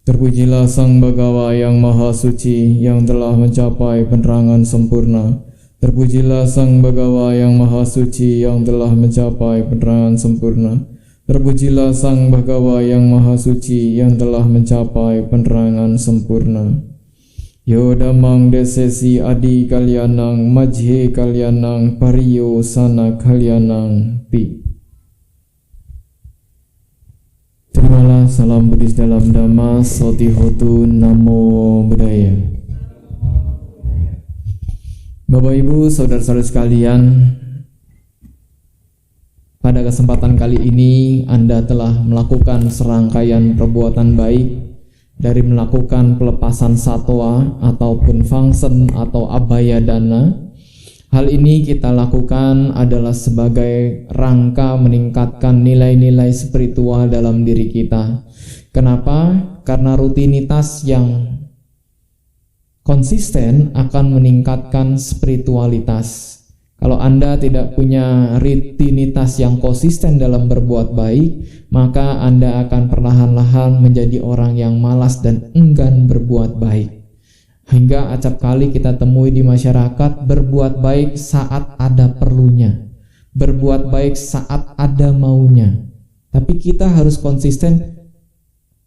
Terpujilah Sang Bhagawa yang Maha Suci, yang telah mencapai penerangan sempurna. Terpujilah Sang Bhagawa yang Maha Suci, yang telah mencapai penerangan sempurna. Terpujilah Sang Bhagawa yang Maha Suci, yang telah mencapai penerangan sempurna. Yo damang desesi adi kalyanang, majhe kalyanang, pariyo sana kalyanang pi. Terimalah salam Buddhis dalam Dhamma, Sotihotu, Namo Buddhaya. Bapak Ibu, saudara-saudara sekalian, pada kesempatan kali ini Anda telah melakukan serangkaian perbuatan baik, dari melakukan pelepasan satwa ataupun fangsen atau abaya dana. Hal ini kita lakukan adalah sebagai rangka meningkatkan nilai-nilai spiritual dalam diri kita. Kenapa? Karena rutinitas yang konsisten akan meningkatkan spiritualitas. Kalau Anda tidak punya rutinitas yang konsisten dalam berbuat baik, maka Anda akan perlahan-lahan menjadi orang yang malas dan enggan berbuat baik. Hingga acap kali kita temui di masyarakat berbuat baik saat ada perlunya, berbuat baik saat ada maunya. Tapi kita harus konsisten,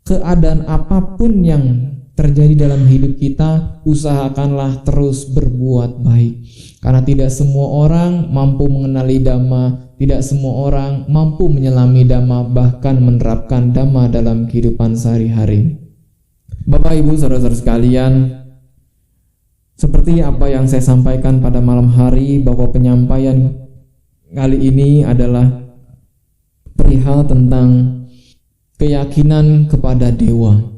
keadaan apapun yang terjadi dalam hidup kita, usahakanlah terus berbuat baik. Karena tidak semua orang mampu mengenali Dhamma, tidak semua orang mampu menyelami Dhamma, bahkan menerapkan Dhamma dalam kehidupan sehari-hari. Bapak Ibu saudara-saudara sekalian, seperti apa yang saya sampaikan pada malam hari, bahwa penyampaian kali ini adalah perihal tentang keyakinan kepada dewa.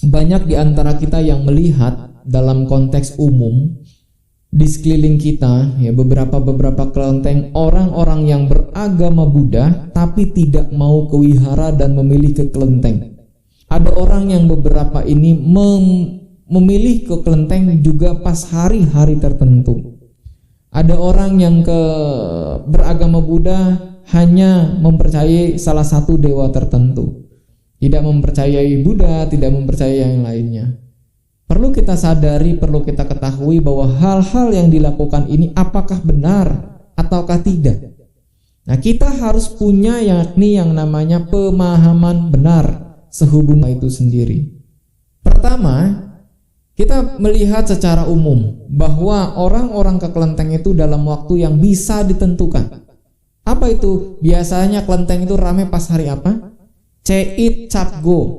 Banyak di antara kita yang melihat dalam konteks umum di sekeliling kita, ya, beberapa kelenteng orang-orang yang beragama Buddha tapi tidak mau ke wihara dan memilih ke kelenteng. Ada orang yang beberapa ini memilih ke kelenteng juga pas hari-hari tertentu. Ada orang yang beragama Buddha hanya mempercayai salah satu dewa tertentu, tidak mempercayai Buddha, tidak mempercayai yang lainnya. Perlu kita sadari, perlu kita ketahui bahwa hal-hal yang dilakukan ini apakah benar ataukah tidak. Nah, kita harus punya yakni yang namanya pemahaman benar sehubungan itu sendiri. Pertama, kita melihat secara umum bahwa orang-orang ke kelenteng itu dalam waktu yang bisa ditentukan. Apa itu? Biasanya kelenteng itu ramai pas hari apa? Ceit Cap Go.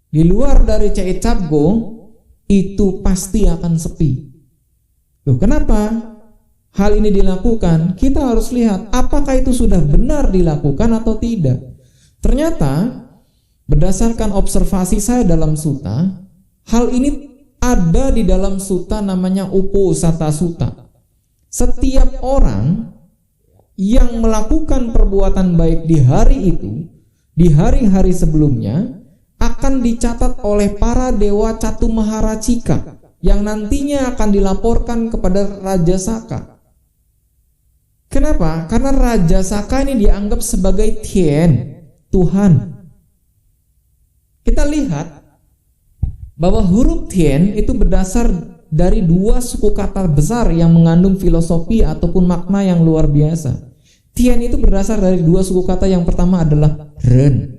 Di luar dari Ceit Cap Go itu pasti akan sepi. Loh, kenapa hal ini dilakukan? Kita harus lihat apakah itu sudah benar dilakukan atau tidak. Ternyata berdasarkan observasi saya dalam sutta, hal ini ada di dalam sutta namanya Uposatha Sutta. Setiap orang yang melakukan perbuatan baik di hari itu, di hari-hari sebelumnya, akan dicatat oleh para dewa Catu Maharacika yang nantinya akan dilaporkan kepada Raja Saka. Kenapa? Karena Raja Saka ini dianggap sebagai Tien, Tuhan. Kita lihat bahwa huruf Tien itu berdasar dari dua suku kata besar yang mengandung filosofi ataupun makna yang luar biasa. Tien itu berdasar dari dua suku kata. Yang pertama adalah Ren.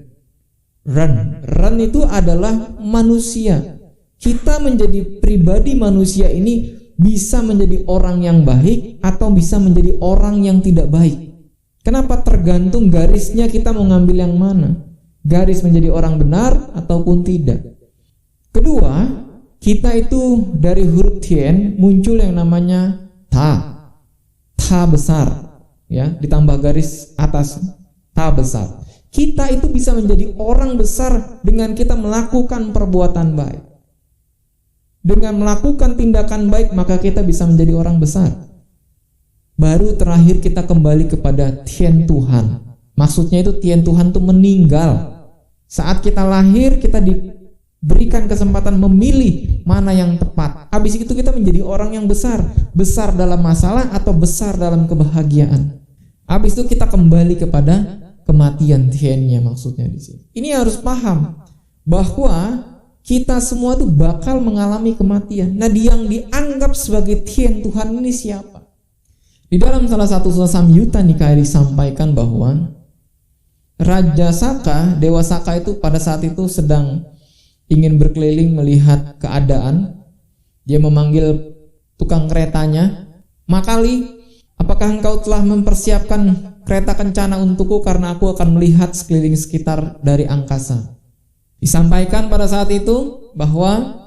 Ren itu adalah manusia. Kita menjadi pribadi manusia ini bisa menjadi orang yang baik atau bisa menjadi orang yang tidak baik. Kenapa? Tergantung garisnya kita mau ngambil yang mana. Garis menjadi orang benar ataupun tidak. Kedua, kita itu dari huruf Tien muncul yang namanya Ta besar, ya, ditambah garis atas Ta besar. Kita itu bisa menjadi orang besar dengan kita melakukan perbuatan baik. Dengan melakukan tindakan baik maka kita bisa menjadi orang besar. Baru terakhir kita kembali kepada Tien Tuhan. Maksudnya itu Tien Tuhan itu meninggal. Saat kita lahir kita diberikan kesempatan memilih mana yang tepat. Habis itu kita menjadi orang yang besar. Besar dalam masalah atau besar dalam kebahagiaan. Habis itu kita kembali kepada kematian Tiennya, maksudnya di sini. Ini harus paham bahwa kita semua tuh bakal mengalami kematian. Nah, yang dianggap sebagai Tien Tuhan ini siapa? Di dalam salah satu surah Samyutta Nikaya disampaikan bahwa Raja Saka, Dewa Saka itu pada saat itu sedang ingin berkeliling melihat keadaan. Dia memanggil tukang keretanya, "Makali, apakah engkau telah mempersiapkan kereta kencana untukku karena aku akan melihat sekeliling sekitar dari angkasa?" Disampaikan pada saat itu bahwa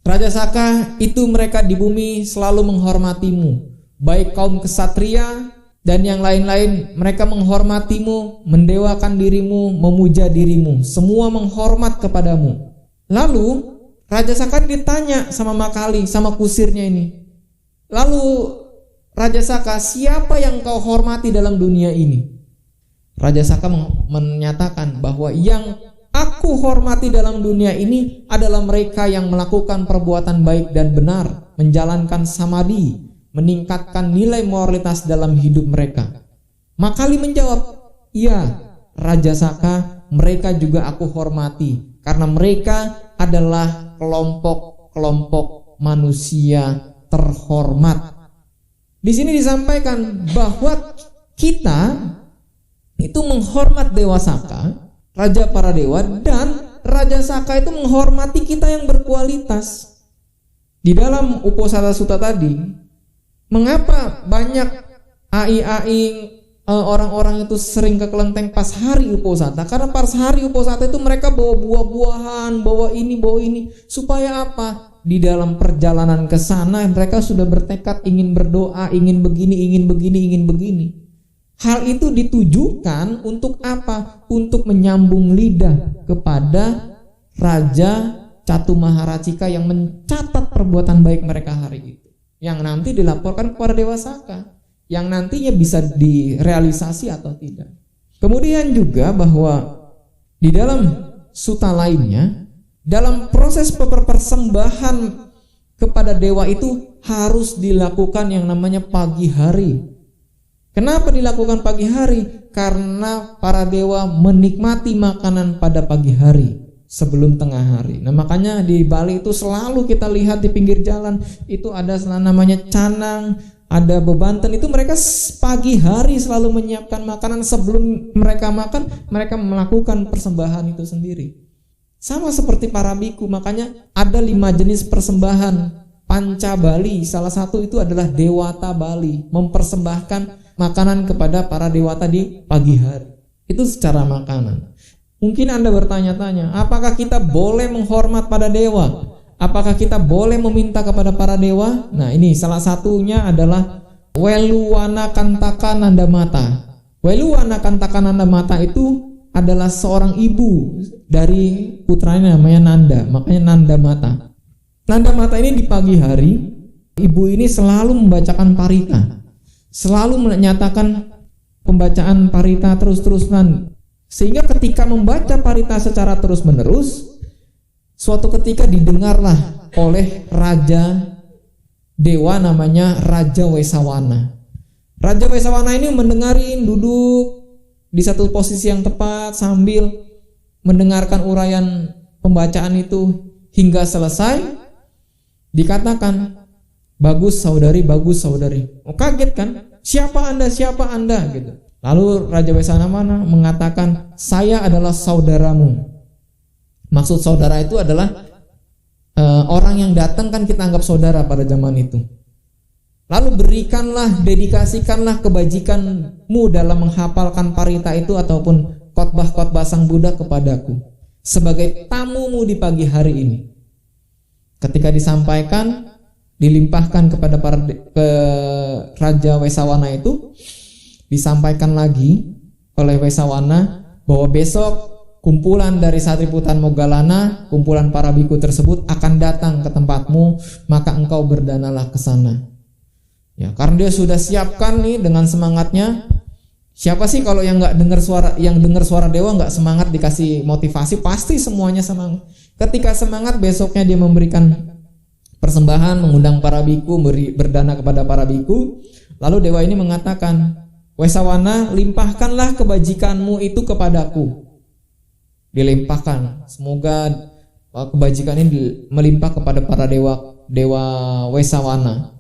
Raja Saka itu mereka di bumi selalu menghormatimu, baik kaum kesatria dan yang lain-lain, mereka menghormatimu, mendewakan dirimu, memuja dirimu, semua menghormat kepadamu. Lalu Raja Saka ditanya sama Makali, sama kusirnya ini, lalu Raja Saka, siapa yang kau hormati dalam dunia ini? Raja Saka menyatakan bahwa yang aku hormati dalam dunia ini adalah mereka yang melakukan perbuatan baik dan benar, menjalankan samadhi, meningkatkan nilai moralitas dalam hidup mereka. Makali menjawab, "Iya, Raja Saka, mereka juga aku hormati karena mereka adalah kelompok-kelompok manusia terhormat." Di sini disampaikan bahwa kita itu menghormat Dewa Saka, Raja para dewa, dan Raja Saka itu menghormati kita yang berkualitas. Di dalam Uposatha Sutta tadi, mengapa banyak AI orang-orang itu sering ke kelenteng pas hari Uposatha? Karena pas hari Uposatha itu mereka bawa buah-buahan, bawa ini, supaya apa? Di dalam perjalanan ke sana mereka sudah bertekad ingin berdoa, ingin begini. Hal itu ditujukan untuk apa? Untuk menyambung lidah kepada Raja Catu Maharacika yang mencatat perbuatan baik mereka hari itu, yang nanti dilaporkan kepada Dewa Saka, yang nantinya bisa direalisasi atau tidak. Kemudian juga bahwa di dalam sutta lainnya, dalam proses persembahan kepada dewa itu harus dilakukan yang namanya pagi hari. Kenapa dilakukan pagi hari? Karena para dewa menikmati makanan pada pagi hari sebelum tengah hari. Nah, makanya di Bali itu selalu kita lihat di pinggir jalan itu ada namanya canang, ada bebanten. Itu mereka pagi hari selalu menyiapkan makanan. Sebelum mereka makan, mereka melakukan persembahan itu sendiri. Sama seperti para biku, makanya ada 5 jenis persembahan. Panca Bali, salah satu itu adalah Dewata Bali, mempersembahkan makanan kepada para dewata di pagi hari. Itu secara makanan. Mungkin Anda bertanya-tanya, apakah kita boleh menghormat pada dewa? Apakah kita boleh meminta kepada para dewa? Nah, ini salah satunya adalah Weluwana Kantaka Nandamata. Weluwana Kantaka Nandamata itu adalah seorang ibu dari putranya namanya Nanda, makanya Nandamata. Nandamata ini di pagi hari, ibu ini selalu membacakan parita, selalu menyatakan pembacaan parita terus-terusan, sehingga ketika membaca parita secara terus-menerus, suatu ketika didengarlah oleh raja dewa namanya Raja Wesawana. Raja Wesawana ini mendengarin, duduk di satu posisi yang tepat sambil mendengarkan uraian pembacaan itu hingga selesai. Dikatakan, bagus saudari. Oh, kaget kan? Siapa anda gitu. Lalu Raja Wesawana mengatakan, saya adalah saudaramu. Maksud saudara itu adalah orang yang datang kan kita anggap saudara pada zaman itu. Lalu dedikasikanlah kebajikanmu dalam menghafalkan parita itu ataupun khotbah-khotbah Sang Buddha kepadaku sebagai tamumu di pagi hari ini. Ketika disampaikan, dilimpahkan kepada Raja Wesawana itu, disampaikan lagi oleh Wesawana bahwa besok kumpulan dari Satriputan Moggallana, kumpulan para biku tersebut akan datang ke tempatmu, maka engkau berdanalah ke sana. Ya, karena dia sudah siapkan nih dengan semangatnya. Siapa sih kalau yang dengar suara dewa nggak semangat, dikasih motivasi, pasti semuanya semangat. Ketika semangat, besoknya dia memberikan persembahan, mengundang para biku, berdana kepada para biku. Lalu dewa ini mengatakan, Wesawana, limpahkanlah kebajikanmu itu kepadaku. dilimpahkan. Semoga kebajikan ini melimpah kepada para dewa Wesawana.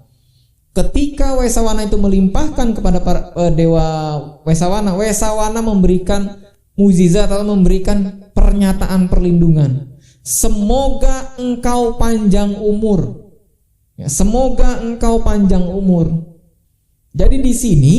Ketika Wesawana itu melimpahkan kepada para dewa Wesawana memberikan mukjizat atau memberikan pernyataan perlindungan. Semoga engkau panjang umur. Ya, semoga engkau panjang umur. Jadi di sini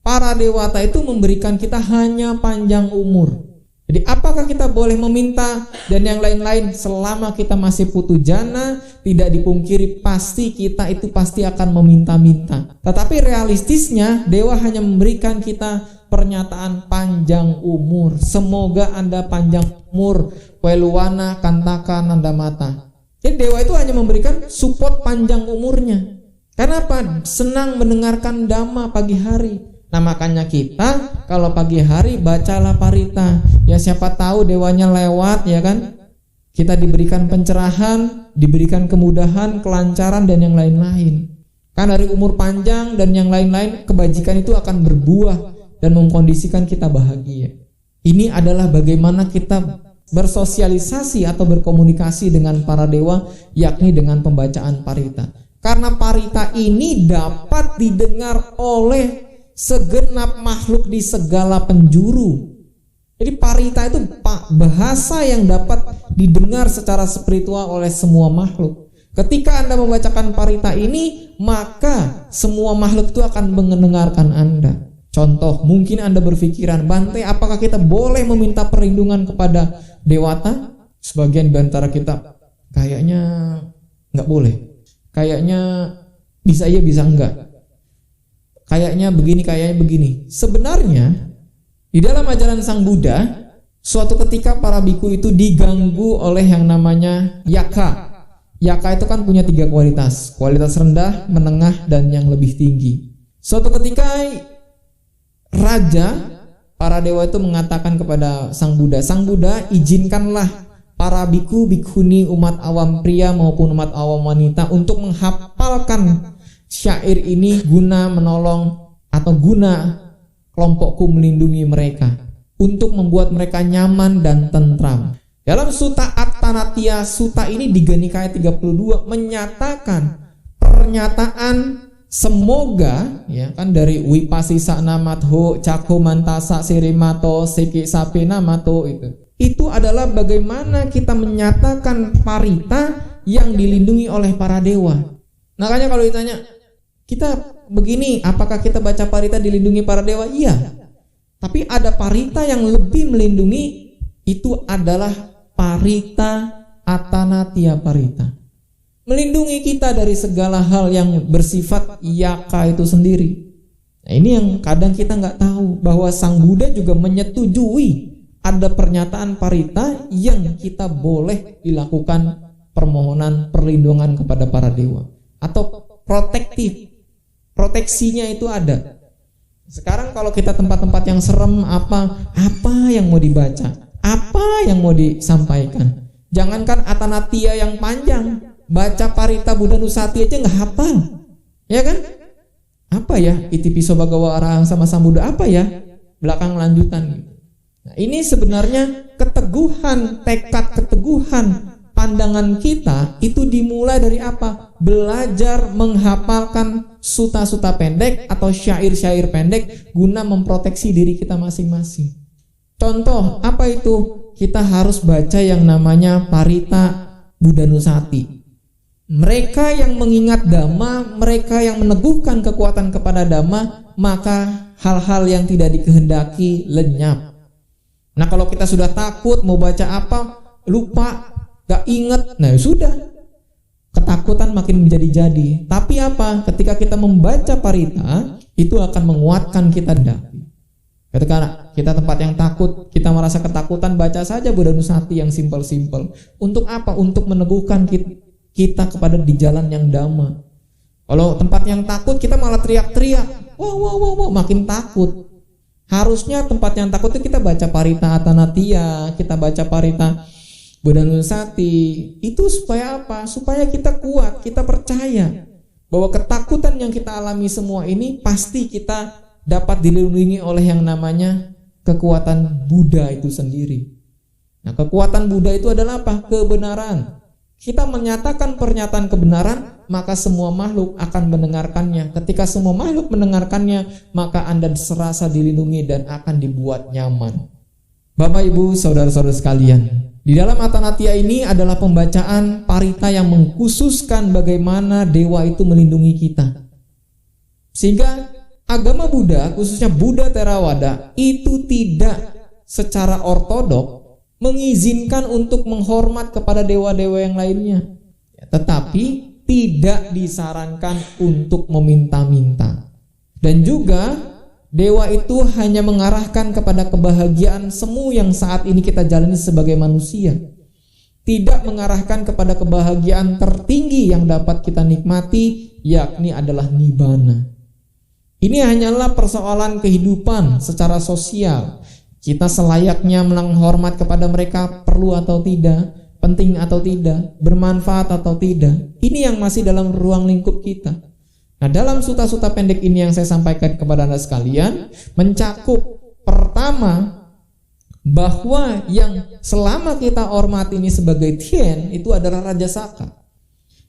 para dewata itu memberikan kita hanya panjang umur. Jadi apakah kita boleh meminta dan yang lain-lain selama kita masih putu jana, tidak dipungkiri pasti kita itu pasti akan meminta-minta. Tetapi realistisnya dewa hanya memberikan kita pernyataan panjang umur. Semoga Anda panjang umur, weluwana kantaka nanda mata. Jadi dewa itu hanya memberikan support panjang umurnya. Kenapa? Senang mendengarkan dhamma pagi hari. Nah makanya kita kalau pagi hari bacalah parita. Ya siapa tahu dewanya lewat, ya kan? Kita diberikan pencerahan, diberikan kemudahan, kelancaran dan yang lain-lain. Kan dari umur panjang dan yang lain-lain, kebajikan itu akan berbuah dan mengkondisikan kita bahagia. Ini adalah bagaimana kita bersosialisasi atau berkomunikasi dengan para dewa, yakni dengan pembacaan parita. Karena parita ini dapat didengar oleh segenap makhluk di segala penjuru. Jadi parita itu bahasa yang dapat didengar secara spiritual oleh semua makhluk. Ketika Anda membacakan parita ini, maka semua makhluk itu akan mendengarkan Anda. Contoh, mungkin Anda berpikiran, Bante, apakah kita boleh meminta perlindungan kepada dewata? Sebagian di antara kita kayaknya nggak boleh. Kayaknya bisa iya, bisa enggak. Kayaknya begini. Sebenarnya di dalam ajaran Sang Buddha, suatu ketika para biku itu diganggu oleh yang namanya yaka. Yaka itu kan punya 3 kualitas. Kualitas rendah, menengah, dan yang lebih tinggi. Suatu ketika raja, para dewa itu mengatakan kepada Sang Buddha, Sang Buddha, izinkanlah para biku, bikhuni, umat awam pria maupun umat awam wanita untuk menghafalkan syair ini guna menolong atau guna kelompokku melindungi mereka, untuk membuat mereka nyaman dan tentram. Dalam Sutta Attanatya, sutta ini di Genika 32 menyatakan pernyataan semoga, ya kan, dari Wipasisa namatho cakho mantasa sirimato seki sape namato itu adalah bagaimana kita menyatakan parita yang dilindungi oleh para dewa. Makanya kalau ditanya kita begini, apakah kita baca parita dilindungi para dewa? Iya. Tapi ada parita yang lebih melindungi, itu adalah parita Attanatya parita. Melindungi kita dari segala hal yang bersifat yaka itu sendiri. Nah, ini yang kadang kita nggak tahu, bahwa Sang Buddha juga menyetujui ada pernyataan parita yang kita boleh dilakukan permohonan perlindungan kepada para dewa atau proteksinya itu ada. Sekarang kalau kita tempat-tempat yang serem, apa yang mau dibaca, apa yang mau disampaikan. Jangankan Attanatya yang panjang, baca parita Buddha Nusati aja nggak hafal, ya kan? Apa ya iti piso bagawa arahang sama Sang Buddha, apa ya belakang lanjutan. Nah, ini sebenarnya keteguhan, tekad keteguhan pandangan kita itu dimulai dari apa? Belajar menghafalkan suta-suta pendek atau syair-syair pendek guna memproteksi diri kita masing-masing. Contoh, apa itu? Kita harus baca yang namanya parita Buddha Nusati. Mereka yang mengingat dhamma, mereka yang meneguhkan kekuatan kepada dhamma, maka hal-hal yang tidak dikehendaki lenyap. Nah, kalau kita sudah takut mau baca apa, lupa, gak inget, nah sudah, ketakutan makin menjadi-jadi. Tapi apa? Ketika kita membaca parita, itu akan menguatkan kita dapi. Ketika kita tempat yang takut, kita merasa ketakutan, baca saja Buddha Nusati yang simpel-simpel. Untuk apa? Untuk meneguhkan kita kepada di jalan yang dhamma. Kalau tempat yang takut, kita malah teriak-teriak, wow, makin takut. Harusnya tempat yang takut itu kita baca parita Attanatya, kita baca parita Buddha Nusati. Itu supaya apa? Supaya kita kuat, kita percaya bahwa ketakutan yang kita alami semua ini pasti kita dapat dilindungi oleh yang namanya kekuatan Buddha itu sendiri. Nah, kekuatan Buddha itu adalah apa? Kebenaran. Kita menyatakan pernyataan kebenaran, maka semua makhluk akan mendengarkannya. Ketika semua makhluk mendengarkannya, maka Anda serasa dilindungi dan akan dibuat nyaman. Bapak, Ibu, saudara-saudara sekalian, di dalam Atanatya ini adalah pembacaan parita yang mengkhususkan bagaimana dewa itu melindungi kita. Sehingga agama Buddha, khususnya Buddha Theravada, itu tidak secara ortodok mengizinkan untuk menghormat kepada dewa-dewa yang lainnya, tetapi tidak disarankan untuk meminta-minta. Dan juga dewa itu hanya mengarahkan kepada kebahagiaan semu yang saat ini kita jalani sebagai manusia, tidak mengarahkan kepada kebahagiaan tertinggi yang dapat kita nikmati, yakni adalah nibbana. Ini hanyalah persoalan kehidupan secara sosial. Kita selayaknya menghormat kepada mereka, perlu atau tidak, penting atau tidak, bermanfaat atau tidak. Ini yang masih dalam ruang lingkup kita. Nah, dalam suta-suta pendek ini yang saya sampaikan kepada Anda sekalian, mencakup pertama, bahwa yang selama kita hormat ini sebagai Tien, itu adalah Raja Saka.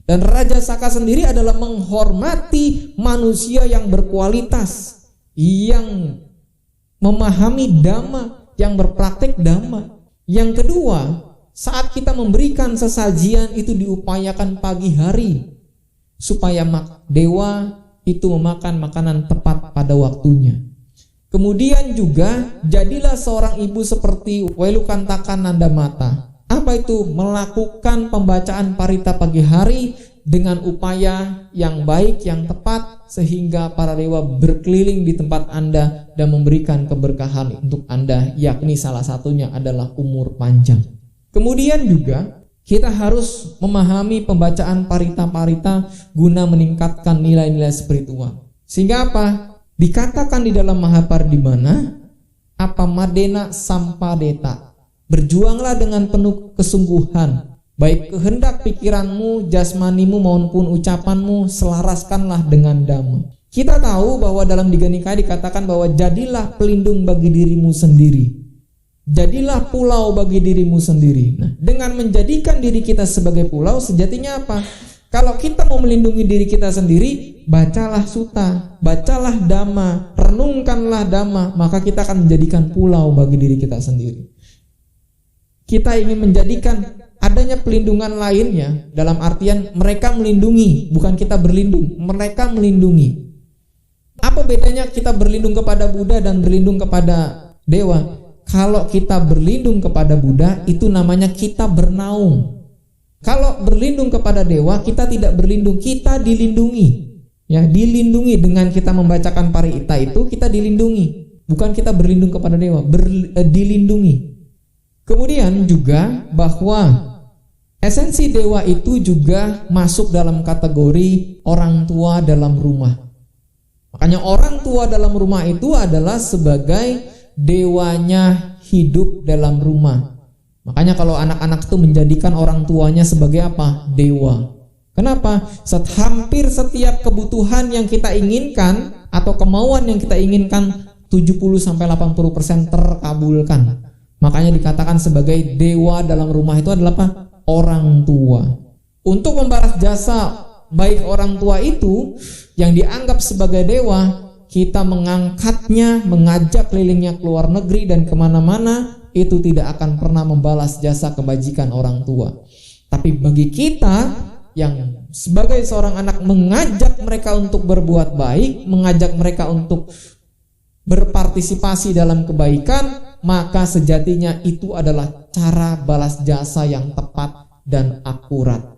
Dan Raja Saka sendiri adalah menghormati manusia yang berkualitas, yang memahami dhamma, yang berpraktek dhamma. Yang kedua, saat kita memberikan sesajian itu diupayakan pagi hari, supaya dewa itu memakan makanan tepat pada waktunya. Kemudian juga jadilah seorang ibu seperti Welukantaka Nandamata. Apa itu? Melakukan pembacaan parita pagi hari dengan upaya yang baik, yang tepat, sehingga para dewa berkeliling di tempat Anda dan memberikan keberkahan untuk Anda, yakni salah satunya adalah umur panjang. Kemudian juga kita harus memahami pembacaan parita-parita guna meningkatkan nilai-nilai spiritual. Sehingga apa? Dikatakan di dalam Mahaparidimana, apa madena sampadeta, berjuanglah dengan penuh kesungguhan, baik kehendak pikiranmu, jasmanimu maupun ucapanmu, selaraskanlah dengan dhamma. Kita tahu bahwa dalam Digha Nikaya dikatakan bahwa jadilah pelindung bagi dirimu sendiri, jadilah pulau bagi dirimu sendiri. Nah, dengan menjadikan diri kita sebagai pulau, sejatinya apa? Kalau kita mau melindungi diri kita sendiri, bacalah suta, bacalah dhamma, renungkanlah dhamma, maka kita akan menjadikan pulau bagi diri kita sendiri. Kita ingin menjadikan adanya pelindungan lainnya, dalam artian mereka melindungi, bukan kita berlindung, mereka melindungi. Apa bedanya kita berlindung kepada Buddha dan berlindung kepada dewa? Kalau kita berlindung kepada Buddha, itu namanya kita bernaung. Kalau berlindung kepada dewa, kita tidak berlindung, kita dilindungi. Ya, dilindungi dengan kita membacakan parita itu, kita dilindungi. Bukan kita berlindung kepada dewa, dilindungi. Kemudian juga bahwa esensi dewa itu juga masuk dalam kategori orang tua dalam rumah. Makanya orang tua dalam rumah itu adalah sebagai dewanya hidup dalam rumah. Makanya kalau anak-anak itu menjadikan orang tuanya sebagai apa? Dewa. Kenapa? Hampir setiap kebutuhan yang kita inginkan atau kemauan yang kita inginkan 70-80% terkabulkan. Makanya dikatakan sebagai dewa dalam rumah itu adalah apa? Orang tua. Untuk membalas jasa baik orang tua itu yang dianggap sebagai dewa, kita mengangkatnya, mengajak kelilingnya ke luar negeri dan kemana-mana, itu tidak akan pernah membalas jasa kebajikan orang tua. Tapi bagi kita yang sebagai seorang anak mengajak mereka untuk berbuat baik, mengajak mereka untuk berpartisipasi dalam kebaikan, maka sejatinya itu adalah cara balas jasa yang tepat dan akurat.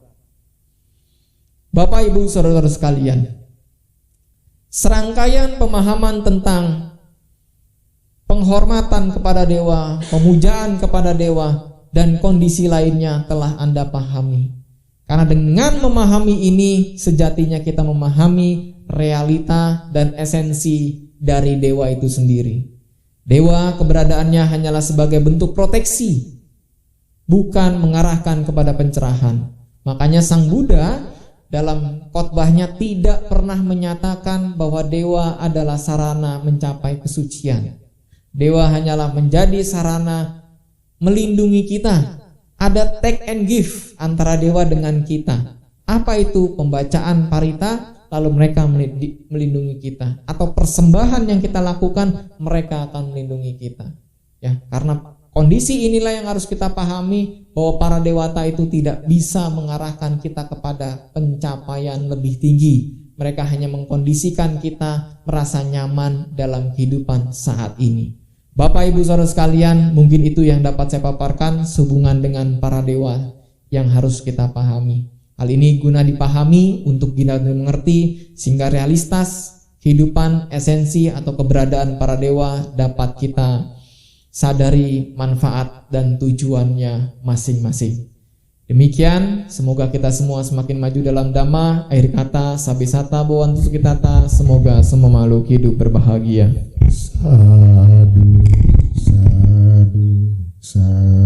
Bapak, Ibu, saudara-saudara sekalian, serangkaian pemahaman tentang penghormatan kepada dewa, pemujaan kepada dewa, dan kondisi lainnya telah Anda pahami. Karena dengan memahami ini, sejatinya kita memahami realita dan esensi dari dewa itu sendiri. Dewa keberadaannya hanyalah sebagai bentuk proteksi, bukan mengarahkan kepada pencerahan. Makanya Sang Buddha dalam khotbahnya tidak pernah menyatakan bahwa dewa adalah sarana mencapai kesucian. Dewa hanyalah menjadi sarana melindungi kita. Ada take and give antara dewa dengan kita. Apa itu? Pembacaan parita, lalu mereka melindungi kita. Atau persembahan yang kita lakukan, mereka akan melindungi kita. Ya, karena kondisi inilah yang harus kita pahami, bahwa para dewata itu tidak bisa mengarahkan kita kepada pencapaian lebih tinggi. Mereka hanya mengkondisikan kita merasa nyaman dalam kehidupan saat ini. Bapak Ibu Saudara sekalian, mungkin itu yang dapat saya paparkan sehubungan dengan para dewa yang harus kita pahami. Hal ini guna dipahami untuk kita mengerti sehingga realitas kehidupan, esensi atau keberadaan para dewa dapat kita sadari manfaat dan tujuannya masing-masing. Demikian, semoga kita semua semakin maju dalam dhamma. Akhir kata, sabisata bawantu sukitata, semoga semua makhluk hidup berbahagia. Sadu, sadu, sadu.